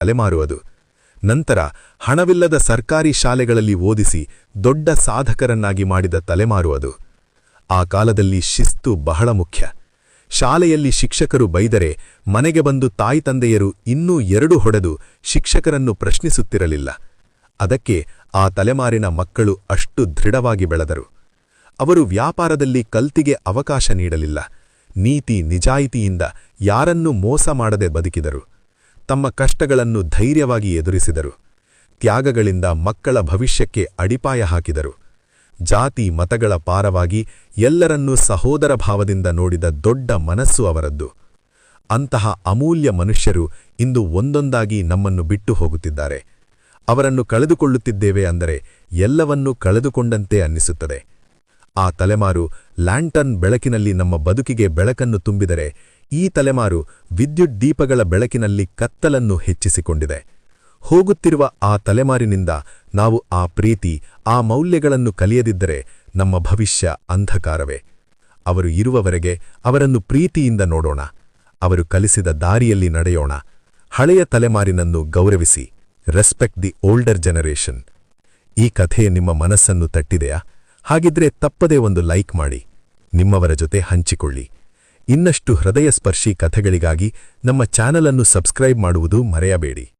ತಲೆಮಾರು ಅದು. ನಂತರ ಹಣವಿಲ್ಲದ ಸರ್ಕಾರಿ ಶಾಲೆಗಳಲ್ಲಿ ಓದಿಸಿ ದೊಡ್ಡ ಸಾಧಕರನ್ನಾಗಿ ಮಾಡಿದ ತಲೆಮಾರು ಅದು. ಆ ಕಾಲದಲ್ಲಿ ಶಿಸ್ತು ಬಹಳ ಮುಖ್ಯ. ಶಾಲೆಯಲ್ಲಿ ಶಿಕ್ಷಕರು ಬೈದರೆ ಮನೆಗೆ ಬಂದು ತಾಯಿತಂದೆಯರು ಇನ್ನೂ 2 ಹೊಡೆದು ಶಿಕ್ಷಕರನ್ನು ಪ್ರಶ್ನಿಸುತ್ತಿರಲಿಲ್ಲ. ಅದಕ್ಕೆ ಆ ತಲೆಮಾರಿನ ಮಕ್ಕಳು ಅಷ್ಟು ದೃಢವಾಗಿ ಬೆಳೆದರು. ಅವರು ವ್ಯಾಪಾರದಲ್ಲಿ ಕಲ್ತಿಗೆ ಅವಕಾಶ ನೀಡಲಿಲ್ಲ. ನೀತಿ ನಿಜಾಯಿತಿಯಿಂದ ಯಾರನ್ನೂ ಮೋಸ ಮಾಡದೆ ಬದುಕಿದರು. ತಮ್ಮ ಕಷ್ಟಗಳನ್ನು ಧೈರ್ಯವಾಗಿ ಎದುರಿಸಿದರು. ತ್ಯಾಗಗಳಿಂದ ಮಕ್ಕಳ ಭವಿಷ್ಯಕ್ಕೆ ಅಡಿಪಾಯ ಹಾಕಿದರು. ಜಾತಿ ಮತಗಳ ಪಾರವಾಗಿ ಎಲ್ಲರನ್ನೂ ಸಹೋದರ ಭಾವದಿಂದ ನೋಡಿದ ದೊಡ್ಡ ಮನಸ್ಸು ಅವರದ್ದು. ಅಂತಹ ಅಮೂಲ್ಯ ಮನುಷ್ಯರು ಇಂದು ಒಂದೊಂದಾಗಿ ನಮ್ಮನ್ನು ಬಿಟ್ಟು ಹೋಗುತ್ತಿದ್ದಾರೆ. ಅವರನ್ನು ಕಳೆದುಕೊಳ್ಳುತ್ತಿದ್ದೇವೆ ಅಂದರೆ ಎಲ್ಲವನ್ನೂ ಕಳೆದುಕೊಂಡಂತೆ ಅನ್ನಿಸುತ್ತದೆ. ಆ ತಲೆಮಾರು ಲ್ಯಾಂಟರ್ನ್ ಬೆಳಕಿನಲ್ಲಿ ನಮ್ಮ ಬದುಕಿಗೆ ಬೆಳಕನ್ನು ತುಂಬಿದರೆ, ಈ ತಲೆಮಾರು ವಿದ್ಯುತ್ ದೀಪಗಳ ಬೆಳಕಿನಲ್ಲಿ ಕತ್ತಲನ್ನು ಹೆಚ್ಚಿಸಿಕೊಂಡಿದೆ. ಹೋಗುತ್ತಿರುವ ಆ ತಲೆಮಾರಿನಿಂದ ನಾವು ಆ ಪ್ರೀತಿ, ಆ ಮೌಲ್ಯಗಳನ್ನು ಕಲಿಯದಿದ್ದರೆ ನಮ್ಮ ಭವಿಷ್ಯ ಅಂಧಕಾರವೇ. ಅವರು ಇರುವವರೆಗೆ ಅವರನ್ನು ಪ್ರೀತಿಯಿಂದ ನೋಡೋಣ. ಅವರು ಕಲಿಸಿದ ದಾರಿಯಲ್ಲಿ ನಡೆಯೋಣ. ಹಳೆಯ ತಲೆಮಾರಿನನ್ನು ಗೌರವಿಸಿ. Respect the older generation. ಈ ಕಥೆ ನಿಮ್ಮ ಮನಸ್ಸನ್ನು ತಟ್ಟಿದೆಯಾ? ಹಾಗಿದ್ರೆ ತಪ್ಪದೇ ಒಂದು ಲೈಕ್ ಮಾಡಿ, ನಿಮ್ಮವರ ಜೊತೆ ಹಂಚಿಕೊಳ್ಳಿ. ಇನ್ನಷ್ಟು ಹೃದಯಸ್ಪರ್ಶಿ ಕಥೆಗಳಿಗಾಗಿ ನಮ್ಮ ಚಾನಲ್ ಅನ್ನು ಸಬ್ಸ್ಕ್ರೈಬ್ ಮಾಡುವುದು ಮರೆಯಬೇಡಿ.